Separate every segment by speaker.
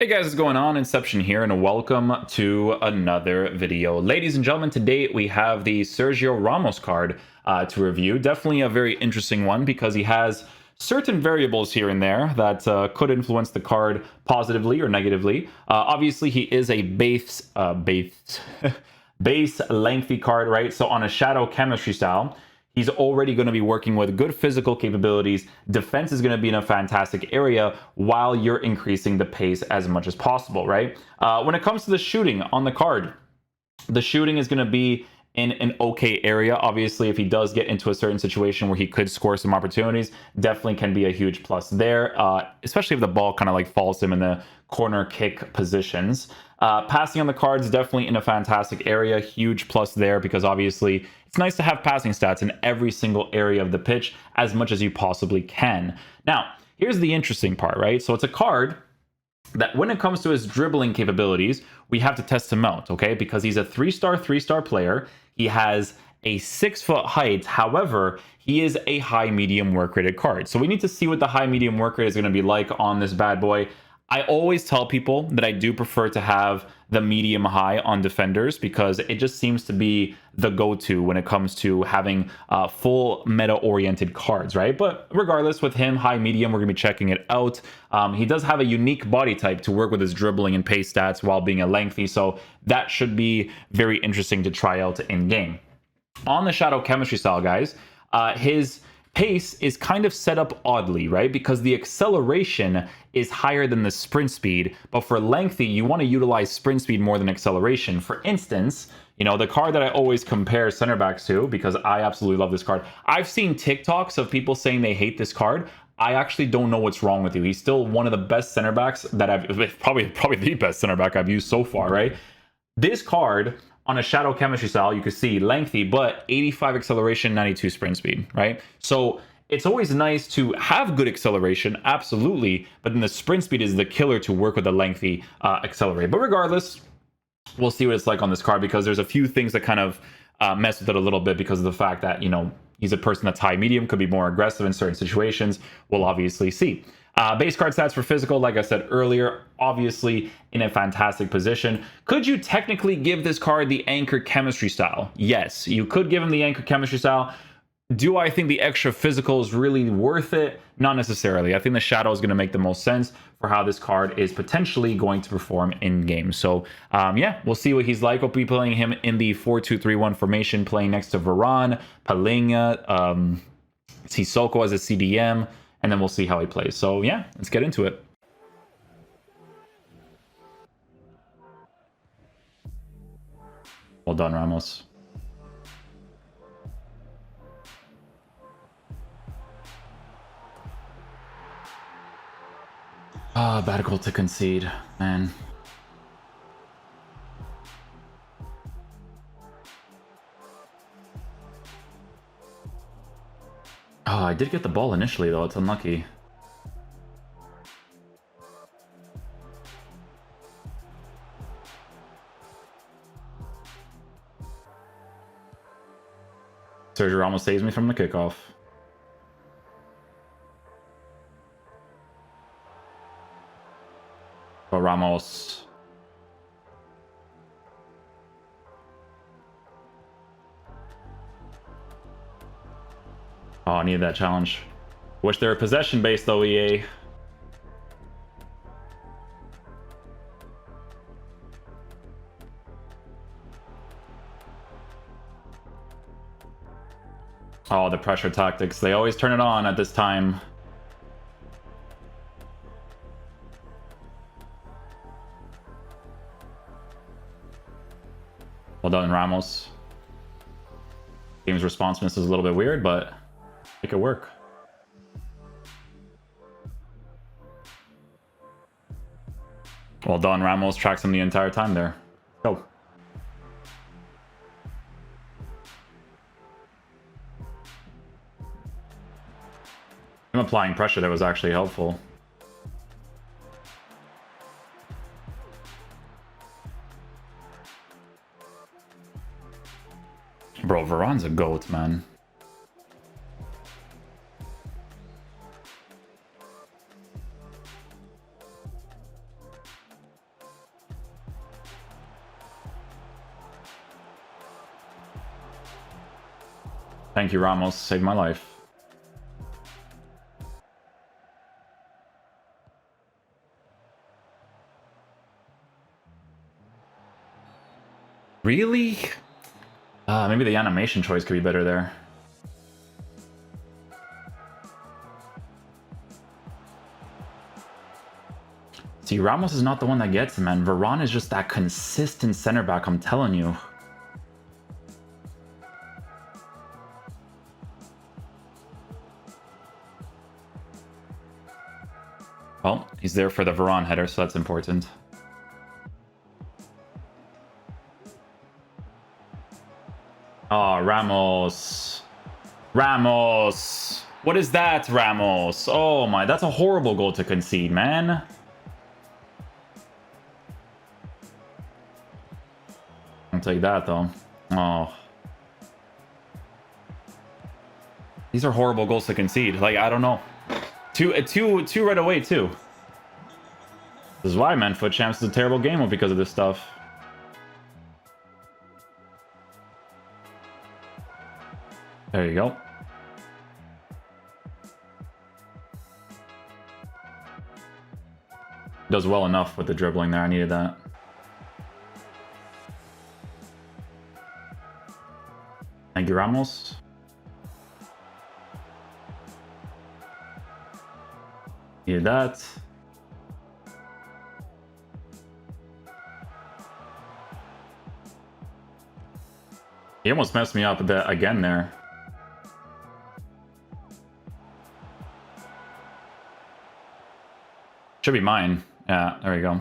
Speaker 1: Hey guys, what's going on? Inception here, and welcome to another video. Ladies and gentlemen, today we have the Sergio Ramos card to review. Definitely a very interesting one because he has certain variables here and there that could influence the card positively or negatively. Obviously, he is a base base lengthy card, right? So on a shadow chemistry style, he's already going to be working with good physical capabilities. Defense is going to be in a fantastic area while you're increasing the pace as much as possible, right? When it comes to the shooting on the card, the shooting is going to be in an okay area. Obviously, if he does get into a certain situation where he could score some opportunities, definitely can be a huge plus there, especially if the ball kind of like falls him in the corner kick positions. Passing on the cards, definitely in a fantastic area. Huge plus there because obviously it's nice to have passing stats in every single area of the pitch as much as you possibly can. Now, here's the interesting part, right? So it's a card that when it comes to his dribbling capabilities, we have to test him out, okay? Because he's a three-star player. He has a 6-foot height. However, he is a high-medium work rated card. So we need to see what the high-medium work rate is going to be like on this bad boy. I always tell people that I do prefer to have the medium high on defenders because it just seems to be the go-to when it comes to having full meta-oriented cards, right? But regardless, with him, high medium, we're going to be checking it out. He does have a unique body type to work with his dribbling and pace stats while being a lengthy, so that should be very interesting to try out in game. On the shadow chemistry style, guys, his pace is kind of set up oddly, right? Because the acceleration is higher than the sprint speed, but for lengthy, you want to utilize sprint speed more than acceleration. For instance, you know, the card that I always compare center backs to, because I absolutely love this card. I've seen TikToks of people saying they hate this card. I actually don't know what's wrong with you. He's still one of the best center backs that I've probably the best center back I've used so far, right? This card on a shadow chemistry style, you can see lengthy, but 85 acceleration, 92 sprint speed, right? So it's always nice to have good acceleration, absolutely, but then the sprint speed is the killer to work with a lengthy accelerate. But regardless, we'll see what it's like on this card because there's a few things that kind of mess with it a little bit because of the fact that, you know, he's a person that's high medium, could be more aggressive in certain situations. We'll obviously see. Base card stats for physical, like I said earlier, obviously in a fantastic position. Could you technically give this card the anchor chemistry style? Yes, you could give him the anchor chemistry style. Do I think the extra physical is really worth it? Not necessarily. I think the shadow is going to make the most sense for how this card is potentially going to perform in game. So yeah, we'll see what he's like. We'll be playing him in the 4-2-3-1 formation, playing next to Varane, Palinha, Sissoko as a CDM, and then we'll see how he plays. So yeah, let's get into it. Well done, Ramos. Ah, bad goal to concede, man. Oh, I did get the ball initially, though. It's unlucky. Sergio Ramos saves me from the kickoff. But Ramos... Oh, I needed that challenge. Wish they were possession-based, though, EA. Oh, the pressure tactics. They always turn it on at this time. Well done, Ramos. Game's responsiveness is a little bit weird, but make it work. Well done, Ramos. Tracks him the entire time there. Go. Him applying pressure there was actually helpful. Bro, Varane's a goat, man. Thank you, Ramos. Saved my life. Really? Maybe the animation choice could be better there. See, Ramos is not the one that gets him, man. Varane is just that consistent center back, I'm telling you. Well, he's there for the Varane header, so that's important. Oh, Ramos. Ramos. What is that, Ramos? Oh my, that's a horrible goal to concede, man. I'll take that, though. Oh. These are horrible goals to concede. Like, I don't know. Two right away, too. This is why, man, Foot Champs is a terrible game because of this stuff. There you go. Does well enough with the dribbling there. I needed that. Thank you, Ramos. Needed that. He almost messed me up a bit again there. Should be mine. Yeah, there we go.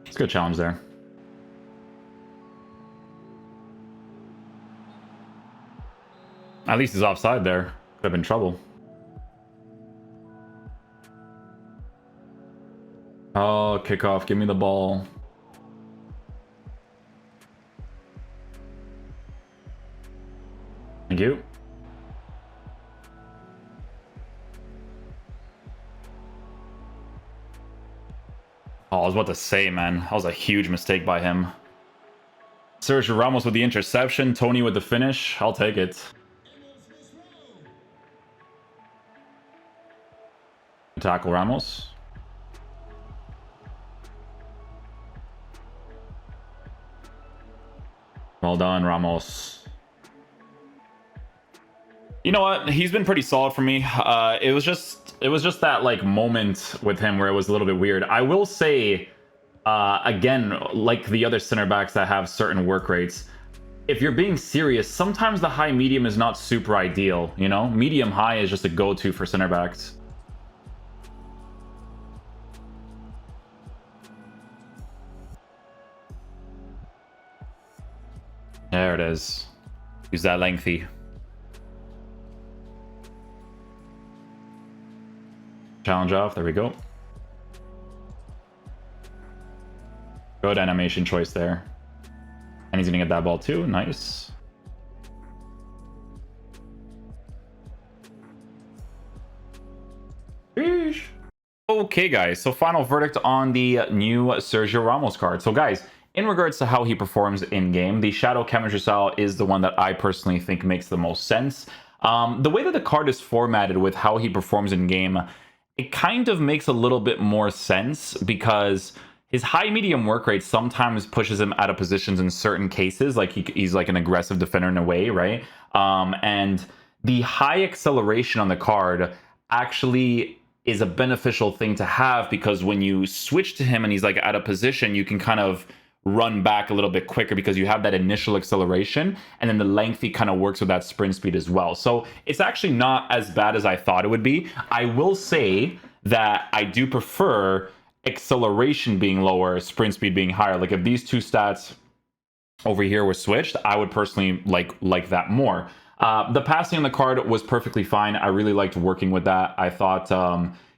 Speaker 1: It's a good challenge there. At least he's offside there. Could have been trouble. Oh, kickoff. Give me the ball. Thank you. Oh, I was about to say, man. That was a huge mistake by him. Sergio Ramos with the interception. Tony with the finish. I'll take it. Tackle Ramos. Well done, Ramos. You know what? He's been pretty solid for me. It was just that like moment with him where it was a little bit weird. I will say, again, like the other center backs that have certain work rates, if you're being serious, sometimes the high medium is not super ideal. You know, medium high is just a go-to for center backs. There it is. Use that lengthy. Challenge off. There we go. Good animation choice there. And he's gonna get that ball too. Nice. Sheesh. Okay, guys. So final verdict on the new Sergio Ramos card. So, guys, in regards to how he performs in-game, the Shadow Chemistry style is the one that I personally think makes the most sense. The way that the card is formatted with how he performs in-game, it kind of makes a little bit more sense because his high-medium work rate sometimes pushes him out of positions in certain cases, like he's like an aggressive defender in a way, right? And the high acceleration on the card actually is a beneficial thing to have because when you switch to him and he's like out of position, you can kind of run back a little bit quicker because you have that initial acceleration, and then the lengthy kind of works with that sprint speed as well. So it's actually not as bad as I thought it would be. I will say that I do prefer acceleration being lower, sprint speed being higher. Like if these two stats over here were switched, I would personally like that more. The passing on the card was perfectly fine. I really liked working with that. I thought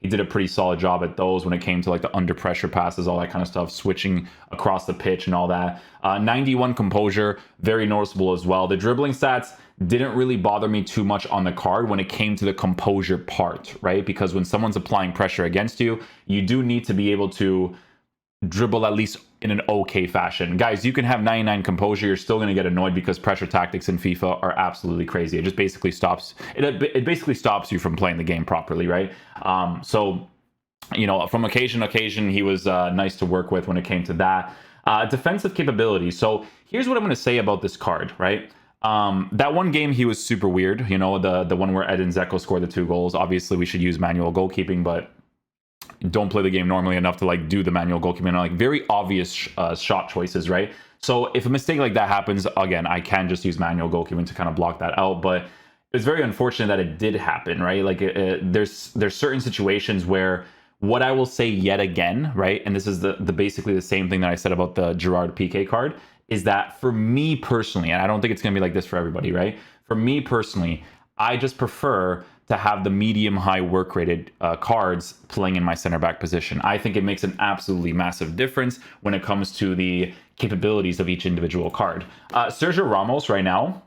Speaker 1: he did a pretty solid job at those when it came to like the under pressure passes, all that kind of stuff, switching across the pitch and all that. 91 composure, very noticeable as well. The dribbling stats didn't really bother me too much on the card when it came to the composure part, right? Because when someone's applying pressure against you, you do need to be able to dribble at least in an okay fashion. Guys, you can have 99 composure, you're still going to get annoyed because pressure tactics in FIFA are absolutely crazy. It just basically stops it basically stops you from playing the game properly, right? So you know, from occasion to occasion, he was nice to work with when it came to that. Defensive capability. So here's what I'm going to say about this card, right? That one game, he was super weird. You know, the one where Edin Dzeko scored the 2 goals. Obviously, we should use manual goalkeeping, but don't play the game normally enough to like do the manual goalkeeping. Like very obvious shot choices, right? So if a mistake like that happens, again, I can just use manual goalkeeping to kind of block that out. But it's very unfortunate that it did happen, right? Like there's certain situations where what I will say yet again, right? And this is the basically the same thing that I said about the Gerard Piqué card, is that for me personally, and I don't think it's going to be like this for everybody, right? For me personally, I just prefer to have the medium-high work-rated cards playing in my center back position. I think it makes an absolutely massive difference when it comes to the capabilities of each individual card. Sergio Ramos right now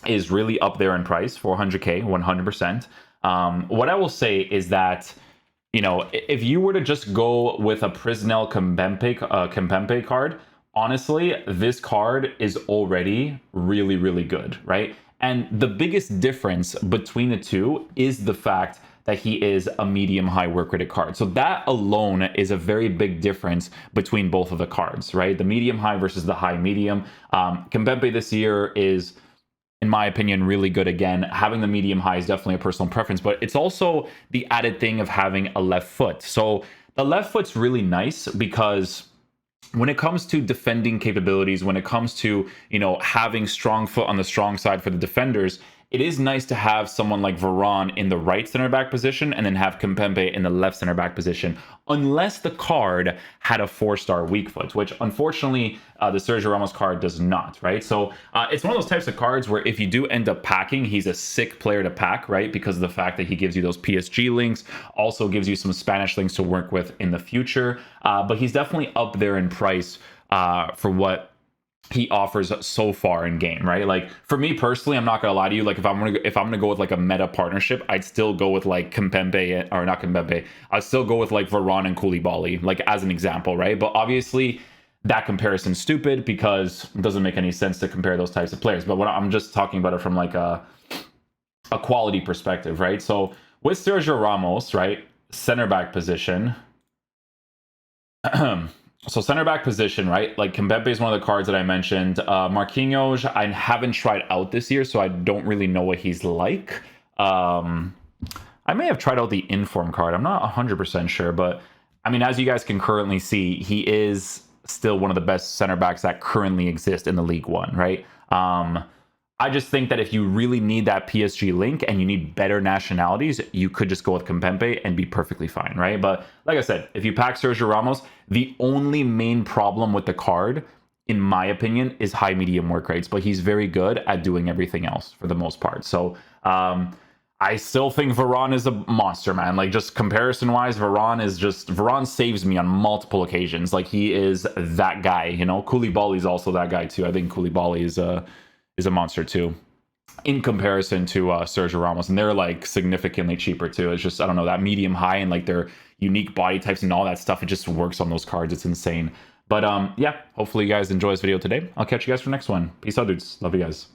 Speaker 1: is really up there in price, 400k, 100%. What I will say is that, you know, if you were to just go with a Prisnel Kimpembe card, honestly, this card is already really, really good, right? And the biggest difference between the two is the fact that he is a medium-high work-rated card. So that alone is a very big difference between both of the cards, right? The medium-high versus the high-medium. Kimpembe this year is, in my opinion, really good again. Having the medium high is definitely a personal preference, but it's also the added thing of having a left foot. So the left foot's really nice because when it comes to defending capabilities, when it comes to, you know, having strong foot on the strong side for the defenders, it is nice to have someone like Varane in the right center back position and then have Kimpembe in the left center back position, unless the card had a 4-star weak foot, which unfortunately the Sergio Ramos card does not, right? So it's one of those types of cards where if you do end up packing, he's a sick player to pack, right? Because of the fact that he gives you those PSG links, also gives you some Spanish links to work with in the future. But he's definitely up there in price for what he offers so far in game, right? Like for me personally, I'm not gonna lie to you, like if I'm gonna go with like a meta partnership, I'd still go with like Kimpembe, or not Kimpembe, I'd still go with like Varane and Koulibaly, like as an example, right? But obviously that comparison's stupid because it doesn't make any sense to compare those types of players. But what I'm just talking about it from like a quality perspective, right? So with Sergio Ramos, right, center back position. So center back position, right? Like Kimpembe is one of the cards that I mentioned. Marquinhos, I haven't tried out this year, so I don't really know what he's like. I may have tried out the Inform card. I'm not 100% sure, but I mean, as you guys can currently see, he is still one of the best center backs that currently exist in the League One, right? I just think that if you really need that PSG link and you need better nationalities, you could just go with Kimpembe and be perfectly fine, right? But like I said, if you pack Sergio Ramos, the only main problem with the card, in my opinion, is high medium work rates, but he's very good at doing everything else for the most part. So I still think Varane is a monster, man. Like just comparison wise, Varane saves me on multiple occasions. Like he is that guy, you know. Koulibaly is also that guy too. I think Koulibaly is a monster too, in comparison to Sergio Ramos, and they're like significantly cheaper too. It's just, I don't know, that medium high and like their unique body types and all that stuff, it just works on those cards. It's insane. But yeah, hopefully you guys enjoy this video today. I'll catch you guys for the next one. Peace out, dudes. Love you guys.